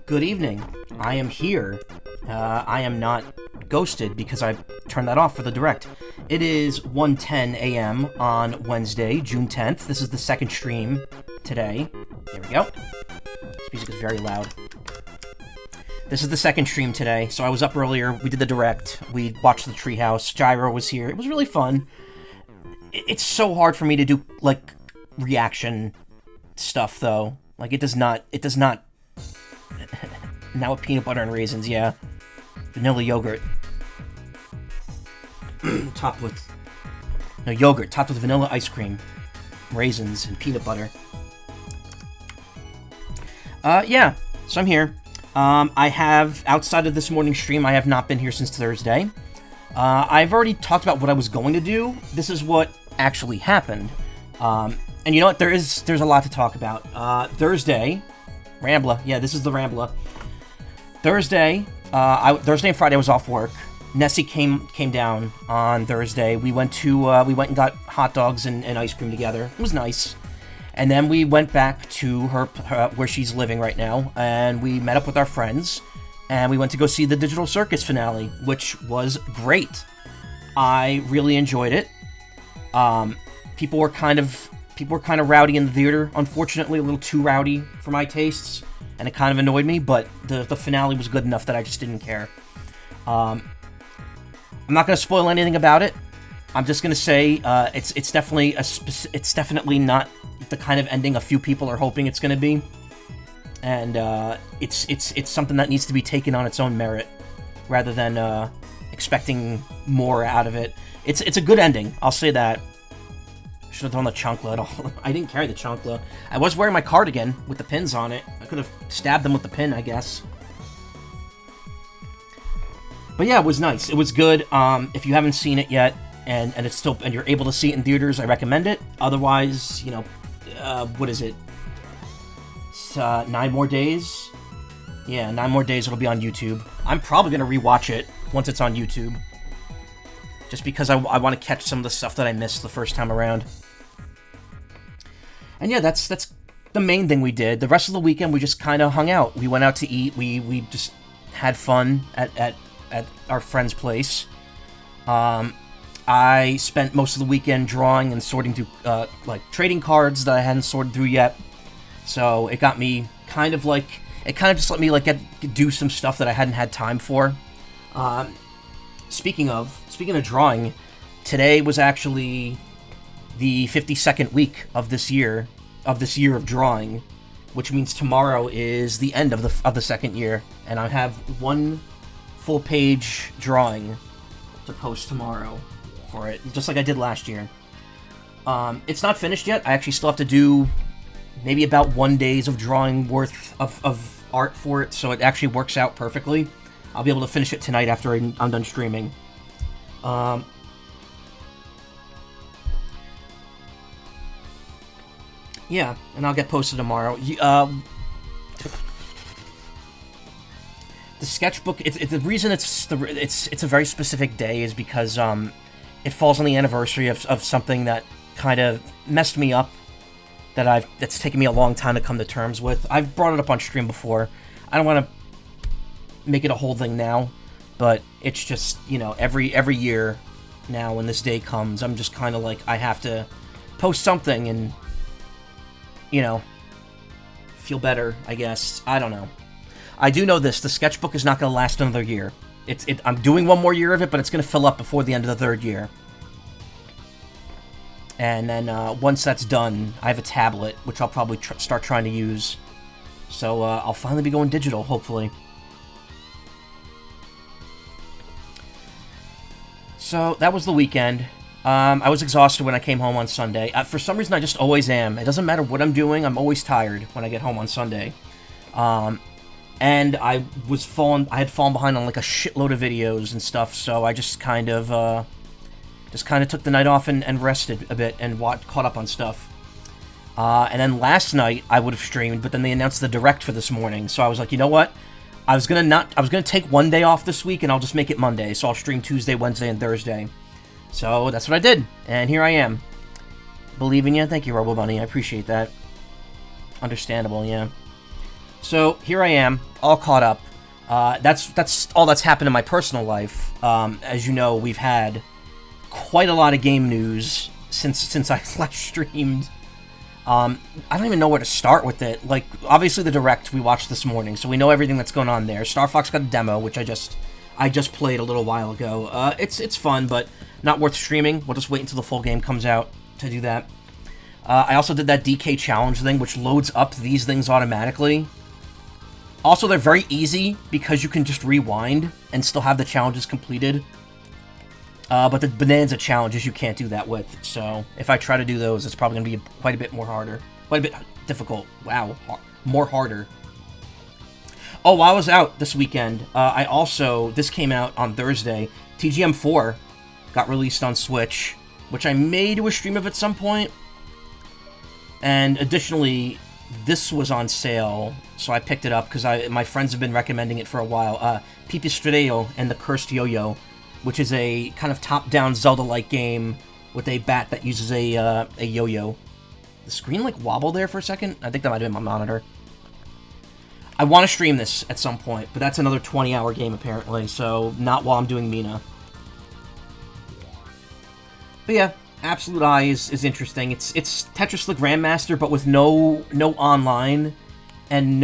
Good evening. I am here. I am not ghosted because I turned that off for the direct. It is 1:10 a.m. on Wednesday, June 10th. This is the second stream today. There we go. This music is very loud. This is the second stream today, so I was up earlier. We did the direct. We watched the treehouse. Gyro was here. It was really fun. It's so hard for me to do, like, reaction stuff, though. Like, it does not... Now with peanut butter and raisins, yeah. Vanilla yogurt. Topped with... No, yogurt. Topped with vanilla ice cream. Raisins and peanut butter. Yeah. So I'm here. I have, outside of this morning stream, I have not been here since Thursday. I've already talked about what I was going to do. This is what actually happened. And you know what? There's a lot to talk about. Thursday... Rambler. Yeah, this is the Rambler. Thursday and Friday I was off work. Nessie came down on Thursday. We went and got hot dogs and ice cream together. It was nice. And then we went back to her where she's living right now, and we met up with our friends, and we went to go see the Digital Circus finale, which was great. I really enjoyed it. People were kind of rowdy in the theater, unfortunately, a little too rowdy for my tastes, and it kind of annoyed me, but the finale was good enough that I just didn't care. I'm not going to spoil anything about it. I'm just going to say it's definitely not the kind of ending a few people are hoping it's going to be, and it's something that needs to be taken on its own merit, rather than expecting more out of it. It's a good ending, I'll say that. Should have done the chancla. I didn't carry the chancla. I was wearing my cardigan with the pins on it. I could have stabbed them with the pin, I guess. But yeah, it was nice. It was good. If you haven't seen it yet, and you're able to see it in theaters, I recommend it. Otherwise, you know, what is it? It's, 9 more days? Yeah, 9 more days it'll be on YouTube. I'm probably going to rewatch it once it's on YouTube. Just because I want to catch some of the stuff that I missed the first time around. And yeah, that's the main thing we did. The rest of the weekend, we just kind of hung out. We went out to eat. We just had fun at our friend's place. I spent most of the weekend drawing and sorting through like trading cards that I hadn't sorted through yet. So it got me just let me like do some stuff that I hadn't had time for. Speaking of drawing, today was actually the 52nd week of this year of drawing, which means tomorrow is the end of the second year, and I have one full page drawing to post tomorrow for it, just like I did last year. It's not finished yet. I actually still have to do maybe about 1 day's of drawing worth of art for it, so it actually works out perfectly. I'll be able to finish it tonight after I'm done streaming. Yeah, and I'll get posted tomorrow. The sketchbook. The reason it's a very specific day is because it falls on the anniversary of something that kind of messed me up. That's taken me a long time to come to terms with. I've brought it up on stream before. I don't want to make it a whole thing now, but it's just, every year now when this day comes, I'm just kind of like, I have to post something and, feel better, I guess. I don't know. I do know this. The sketchbook is not going to last another year. I'm doing one more year of it, but it's going to fill up before the end of the third year. And then once that's done, I have a tablet, which I'll probably start trying to use. So I'll finally be going digital, hopefully. So that was the weekend. I was exhausted when I came home on Sunday. For some reason, I just always am. It doesn't matter what I'm doing. I'm always tired when I get home on Sunday. And I had fallen behind on like a shitload of videos and stuff. So I just kind of took the night off and rested a bit and caught up on stuff. And then last night I would have streamed, but then they announced the Direct for this morning. So I was like, you know what? I was gonna take one day off this week, and I'll just make it Monday. So I'll stream Tuesday, Wednesday, and Thursday. So that's what I did, and here I am. Believe in you. Thank you, Ramble Bunny. I appreciate that. Understandable, yeah. So here I am, all caught up. That's all that's happened in my personal life. As you know, we've had quite a lot of game news since I last streamed. I don't even know where to start with it. Like, obviously the Direct we watched this morning, so we know everything that's going on there. Star Fox got a demo, which I just played a little while ago. It's fun, but not worth streaming. We'll just wait until the full game comes out to do that. I also did that DK challenge thing, which loads up these things automatically. Also, they're very easy because you can just rewind and still have the challenges completed. But the Bonanza challenges you can't do that with, so if I try to do those, it's probably going to be quite a bit more harder. Quite a bit difficult. Wow. More harder. Oh, while I was out this weekend, this came out on Thursday, TGM4 got released on Switch, which I may do a stream of at some point. And additionally, this was on sale, so I picked it up because my friends have been recommending it for a while. Pipistrello and the Cursed Yo-Yo, which is a kind of top-down Zelda-like game with a bat that uses a yo-yo. The screen, wobbled there for a second? I think that might have been my monitor. I want to stream this at some point, but that's another 20-hour game, apparently, so not while I'm doing Mina. But yeah, Absolute Eye is interesting. It's Tetris the Grandmaster, but with no online. And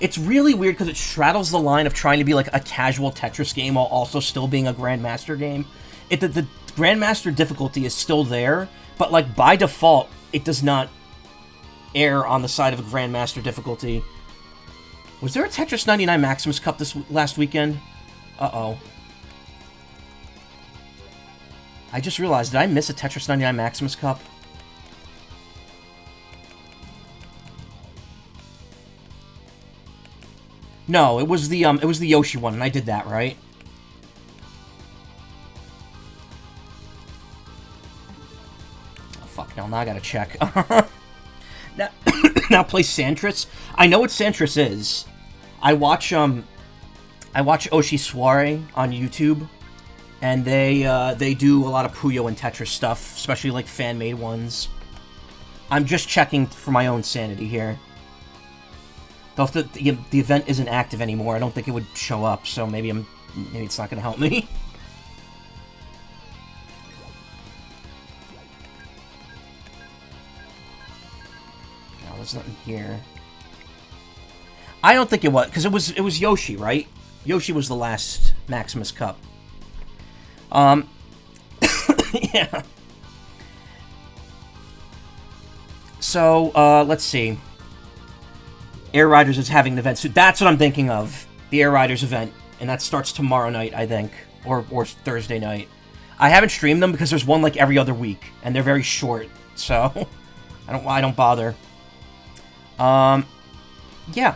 it's really weird because it straddles the line of trying to be like a casual Tetris game while also still being a Grandmaster game. The Grandmaster difficulty is still there, but by default, it does not err on the side of a Grandmaster difficulty. Was there a Tetris 99 Maximus Cup this last weekend? Uh-oh. I just realized, did I miss a Tetris 99 Maximus Cup? No, it was the Yoshi one, and I did that, right? Oh, fuck, no, now I gotta check. now play Santris? I know what Santris is. I watch Oshi Soiree on YouTube, and they do a lot of Puyo and Tetris stuff, especially fan-made ones. I'm just checking for my own sanity here. Though if the event isn't active anymore, I don't think it would show up, so maybe it's not going to help me. No, there's nothing here. I don't think it was, because it was Yoshi, right? Yoshi was the last Maximus Cup. Yeah. So, let's see. Air Riders is having an event, so that's what I'm thinking of. The Air Riders event, and that starts tomorrow night, I think, or Thursday night. I haven't streamed them because there's one every other week, and they're very short, so I don't bother. Yeah.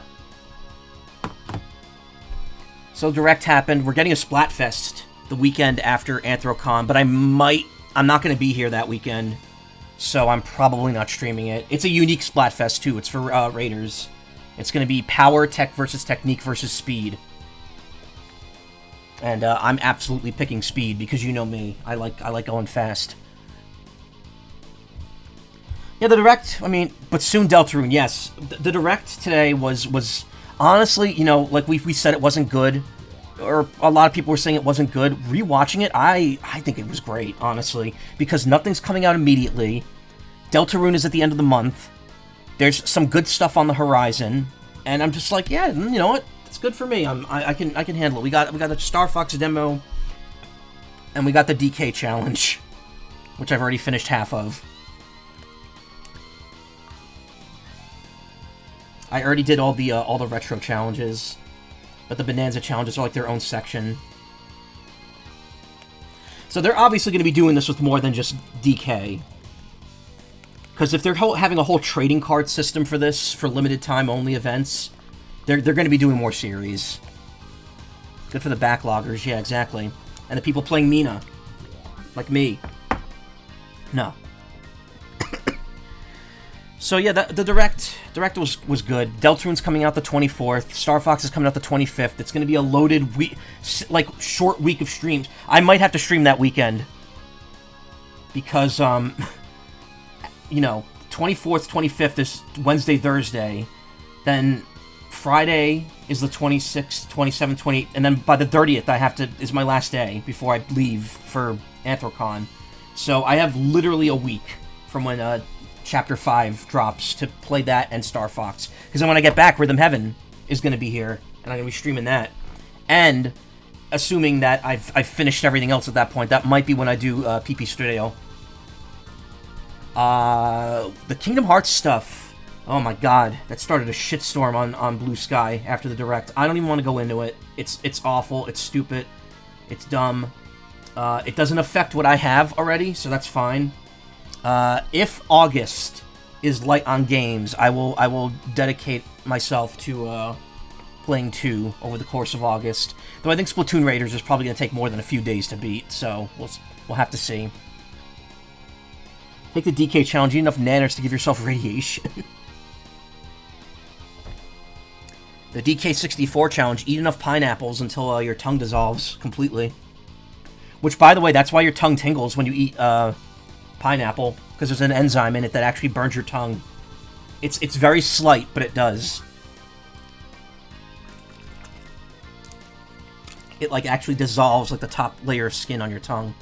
So Direct happened. We're getting a Splatfest the weekend after Anthrocon, but I'm not going to be here that weekend. so I'm probably not streaming it. It's a unique Splatfest, too. It's for Raiders. It's going to be power, tech versus technique versus speed. And I'm absolutely picking speed, because you know me. I like going fast. Yeah, the Direct, I mean, but soon Deltarune, yes. The Direct today was honestly, you know, like we said it wasn't good, or a lot of people were saying it wasn't good. Rewatching it, I think it was great, honestly, because nothing's coming out immediately. Deltarune is at the end of the month. There's some good stuff on the horizon, and I'm just like, yeah, you know what? It's good for me. I can handle it. We got the Star Fox demo, and we got the DK challenge, which I've already finished half of. I already did all the retro challenges, but the Bonanza challenges are like their own section. So they're obviously going to be doing this with more than just DK. Because if they're having a whole trading card system for this, for limited time only events, they're going to be doing more series. Good for the backloggers, yeah, exactly. And the people playing Mina. Like me. No. So yeah, the Direct was good. Deltarune's coming out the 24th. Star Fox is coming out the 25th. It's going to be a loaded week, like short week of streams. I might have to stream that weekend because you know, 24th, 25th is Wednesday, Thursday. Then Friday is the 26th, 27th, 28th, and then by the 30th is my last day before I leave for Anthrocon. So I have literally a week from when Chapter 5 drops to play that and Star Fox. Because then when I get back, Rhythm Heaven is going to be here, and I'm going to be streaming that. And, assuming that I've finished everything else at that point, that might be when I do PP Studio. The Kingdom Hearts stuff, oh my god, that started a shitstorm on Blue Sky after the Direct. I don't even want to go into it. It's awful, it's stupid, it's dumb. It doesn't affect what I have already, so that's fine. If August is light on games, I will dedicate myself to playing 2 over the course of August. Though I think Splatoon Raiders is probably going to take more than a few days to beat, so we'll have to see. Take the DK challenge, eat enough nanners to give yourself radiation. The DK64 challenge, eat enough pineapples until your tongue dissolves completely. Which, by the way, that's why your tongue tingles when you eat pineapple, because there's an enzyme in it that actually burns your tongue. It's very slight, but it does. It like actually dissolves like the top layer of skin on your tongue.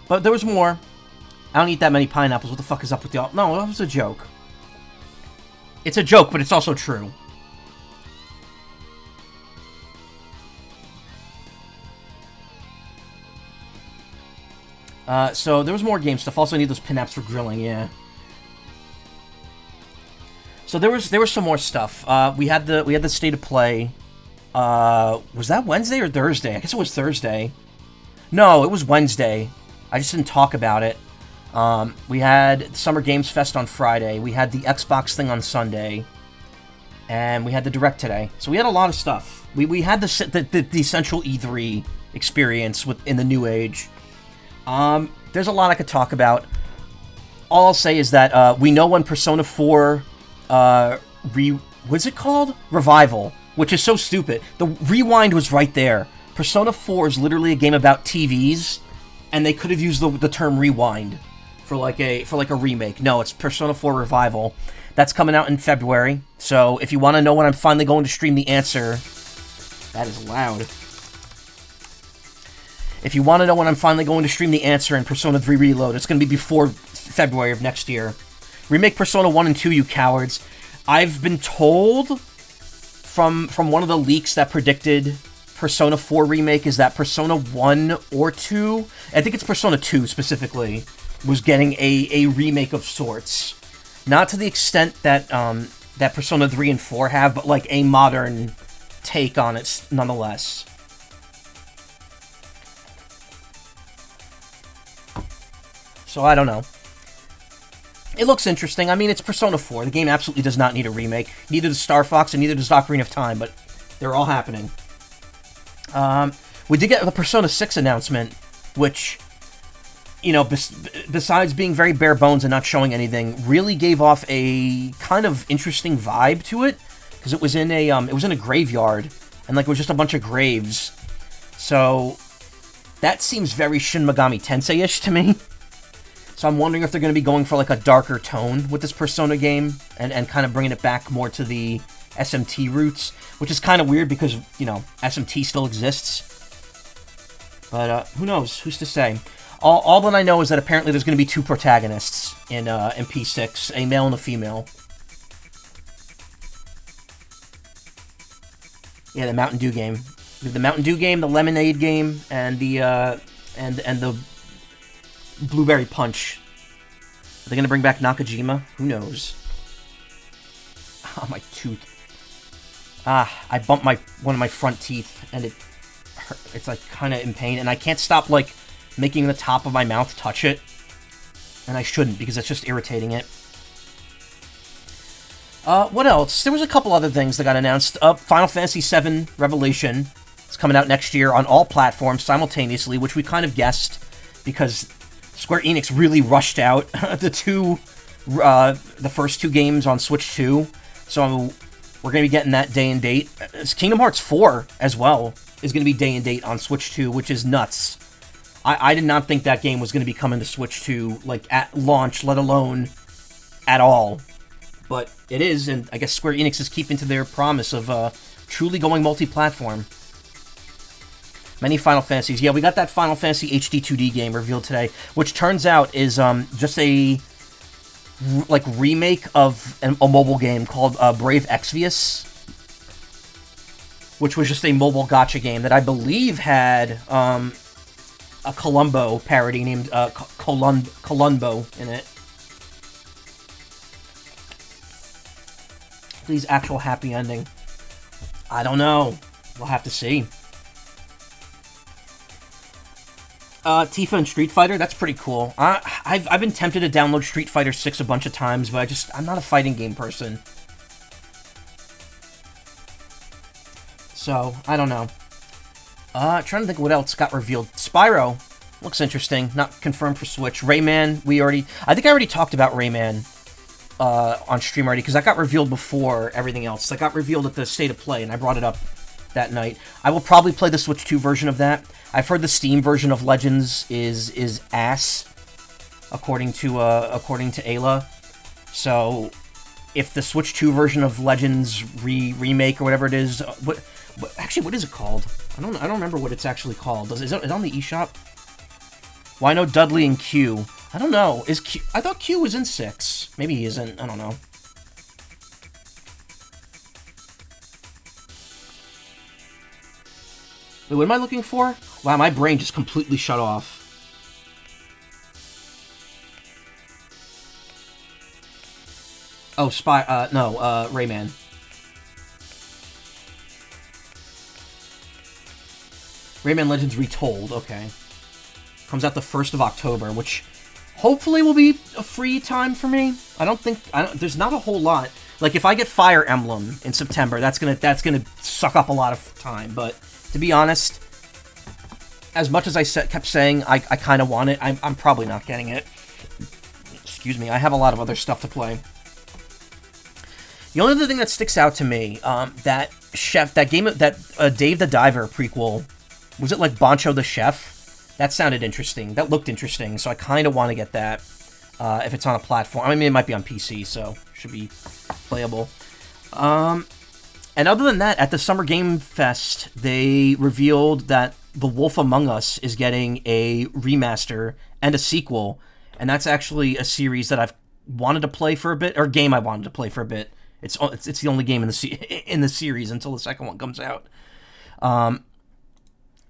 But there was more. I don't eat that many pineapples. What the fuck is up with y'all? No, that was a joke. It's a joke, but it's also true. So there was more game stuff. Also, I need those pin-apps for grilling. Yeah. So there was some more stuff. We had the state of play. Was that Wednesday or Thursday? I guess it was Thursday. No, it was Wednesday. I just didn't talk about it. We had Summer Games Fest on Friday. We had the Xbox thing on Sunday, and we had the Direct today. So we had a lot of stuff. We had the essential E3 experience in the new age. There's a lot I could talk about. All I'll say is that we know when Persona 4 what's it called? Revival, which is so stupid. The Rewind was right there. Persona 4 is literally a game about TVs, and they could have used the term Rewind for like a remake. No, it's Persona 4 Revival. That's coming out in February. So if you want to know when I'm finally going to stream the answer, that is loud. If you want to know when I'm finally going to stream the answer in Persona 3 Reload, it's going to be before February of next year. Remake Persona 1 and 2, you cowards. I've been told from one of the leaks that predicted Persona 4 remake is that Persona 1 or 2, I think it's Persona 2 specifically, was getting a remake of sorts. Not to the extent that that Persona 3 and 4 have, but like a modern take on it nonetheless. So I don't know. It looks interesting. I mean, it's Persona 4. The game absolutely does not need a remake. Neither does Star Fox and neither does Ocarina of Time, but they're all happening. We did get the Persona 6 announcement, which, you know, besides being very bare bones and not showing anything, really gave off a kind of interesting vibe to it, because it was in a graveyard, and like it was just a bunch of graves. So that seems very Shin Megami Tensei-ish to me. So I'm wondering if they're going to be going for like a darker tone with this Persona game, and kind of bringing it back more to the SMT roots, which is kind of weird because, you know, SMT still exists. But who knows? Who's to say? All that I know is that apparently there's going to be 2 protagonists in P6, a male and a female. Yeah, the Mountain Dew game. The Mountain Dew game, the Lemonade game, and the and the Blueberry Punch. Are they going to bring back Nakajima? Who knows? Oh, my tooth. I bumped one of my front teeth, and it's like kind of in pain, and I can't stop like making the top of my mouth touch it, and I shouldn't because it's just irritating it. What else? There was a couple other things that got announced. Final Fantasy VII Revelation is coming out next year on all platforms simultaneously, which we kind of guessed because Square Enix really rushed out the first 2 games on Switch 2, so we're going to be getting that day and date. Kingdom Hearts 4 as well is going to be day and date on Switch 2, which is nuts. I did not think that game was going to be coming to Switch 2, like, at launch, let alone at all. But it is, and I guess Square Enix is keeping to their promise of truly going multi-platform. Many Final Fantasies. Yeah, we got that Final Fantasy HD 2D game revealed today, which turns out is just a remake of a mobile game called Brave Exvius, which was just a mobile gacha game that I believe had a Columbo parody named Columbo in it. Please, actual happy ending. I don't know. We'll have to see. Tifa and Street Fighter, that's pretty cool. I've been tempted to download Street Fighter 6 a bunch of times, but I'm not a fighting game person. So, I don't know. Trying to think what else got revealed. Spyro looks interesting. Not confirmed for Switch. Rayman, I think I already talked about Rayman on stream already, because that got revealed before everything else. That got revealed at the State of Play, and I brought it up that night. I will probably play the Switch 2 version of that. I've heard the Steam version of Legends is ass, according to Ayla. So, if the Switch 2 version of Legends remake or whatever it is, what is it called? I don't remember what it's actually called. Is it on the eShop? Well, I know Dudley and Q. I don't know. I thought Q was in 6. Maybe he isn't. I don't know. Wait, what am I looking for? Wow, my brain just completely shut off. Oh, Rayman. Rayman Legends Retold, okay. Comes out the 1st of October, which hopefully will be a free time for me. There's not a whole lot. Like, if I get Fire Emblem in September, that's gonna suck up a lot of time, but to be honest, as much as I kept saying I kind of want it, I'm probably not getting it. Excuse me, I have a lot of other stuff to play. The only other thing that sticks out to me, that Dave the Diver prequel, was it like Bancho the Chef? That sounded interesting. That looked interesting, so I kind of want to get that if it's on a platform. I mean, it might be on PC, so should be playable. And other than that, at the Summer Game Fest, they revealed that The Wolf Among Us is getting a remaster and a sequel, and that's actually a series that I've wanted to play for a bit, or game I wanted to play for a bit. It's the only game in the series until the second one comes out.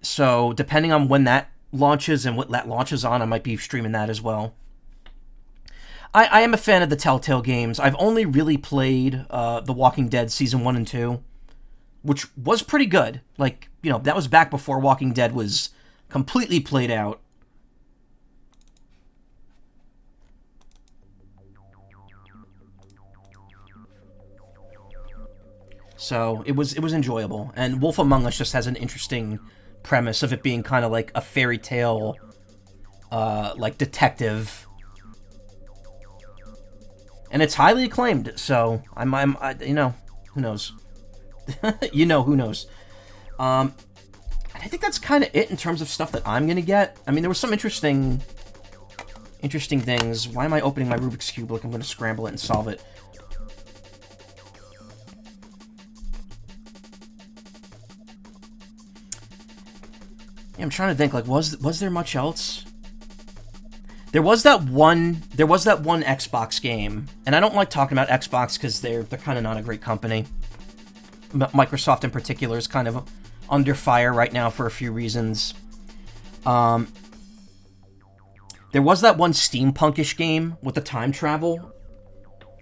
So depending on when that launches and what that launches on, I might be streaming that as well. I am a fan of the Telltale games. I've only really played The Walking Dead Season 1 and 2, which was pretty good. Like, you know, that was back before Walking Dead was completely played out. So, it was enjoyable. And Wolf Among Us just has an interesting premise of it being kind of like a fairy tale, like detective, and it's highly acclaimed. So you know, who knows? You know, who knows? I think that's kind of it in terms of stuff that I'm gonna get. I mean, there was some interesting things. Why am I opening my Rubik's Cube like I'm gonna scramble it and solve it? Yeah, I'm trying to think, like, was there much else? There was that one Xbox game, and I don't like talking about Xbox because they're kind of not a great company. Microsoft in particular is kind of under fire right now for a few reasons. There was that one steampunkish game with the time travel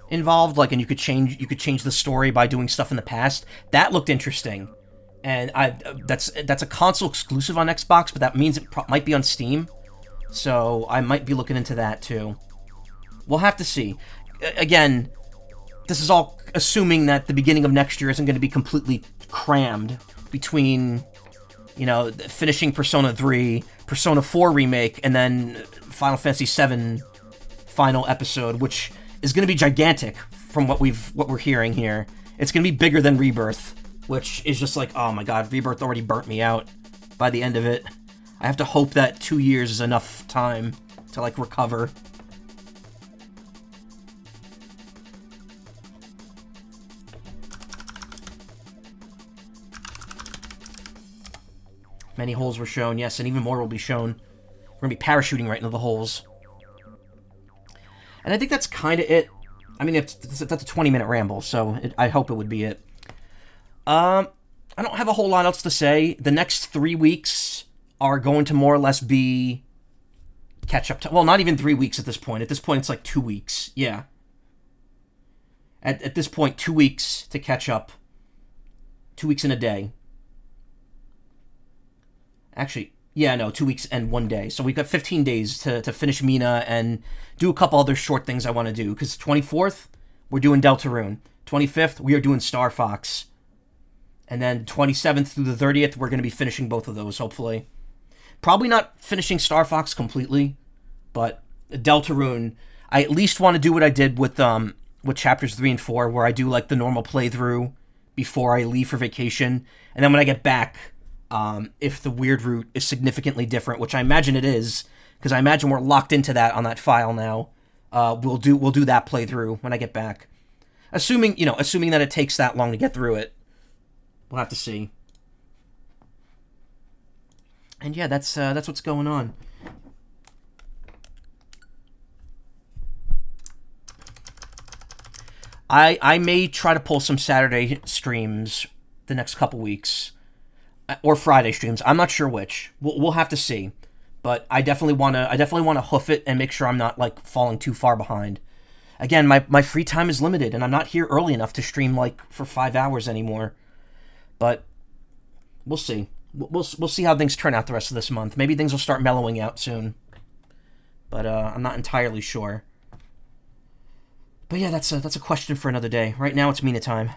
involved, like, and you could change the story by doing stuff in the past. That looked interesting. And that's a console exclusive on Xbox, but that means it might be on Steam. So I might be looking into that too. We'll have to see. Again, this is all assuming that the beginning of next year isn't going to be completely crammed between, you know, finishing Persona 3, Persona 4 remake, and then Final Fantasy 7 final episode, which is going to be gigantic from what we're hearing here. It's going to be bigger than Rebirth, which is just like, oh my god, Rebirth already burnt me out by the end of it. I have to hope that 2 years is enough time to, like, recover. Many holes were shown, yes, and even more will be shown. We're going to be parachuting right into the holes. And I think that's kind of it. I mean, that's a 20-minute ramble, so I hope it would be it. I don't have a whole lot else to say. The next 3 weeks are going to more or less be catch-up time. Well, not even 3 weeks at this point. At this point, it's like 2 weeks. Yeah. At this point, 2 weeks to catch up. 2 weeks in a day. Actually, yeah, no, 2 weeks and 1 day. So we've got 15 days to finish Mina and do a couple other short things I want to do. Because 24th, we're doing Deltarune. 25th, we are doing Star Fox. And then 27th through the 30th, we're going to be finishing both of those, hopefully. Probably not finishing Star Fox completely, but Deltarune, I at least want to do what I did with chapters 3 and 4, where I do, like, the normal playthrough before I leave for vacation. And then when I get back, if the weird route is significantly different, which I imagine it is, because I imagine we're locked into that on that file now, we'll do that playthrough when I get back. Assuming that it takes that long to get through it. We'll have to see. And yeah, that's what's going on. I may try to pull some Saturday streams the next couple weeks, or Friday streams. I'm not sure which. We'll have to see. But I definitely want to hoof it and make sure I'm not, like, falling too far behind. Again, my free time is limited, and I'm not here early enough to stream, like, for 5 hours anymore. But we'll see. We'll see how things turn out the rest of this month. Maybe things will start mellowing out soon. But I'm not entirely sure. But yeah, that's a question for another day. Right now, it's Mina time.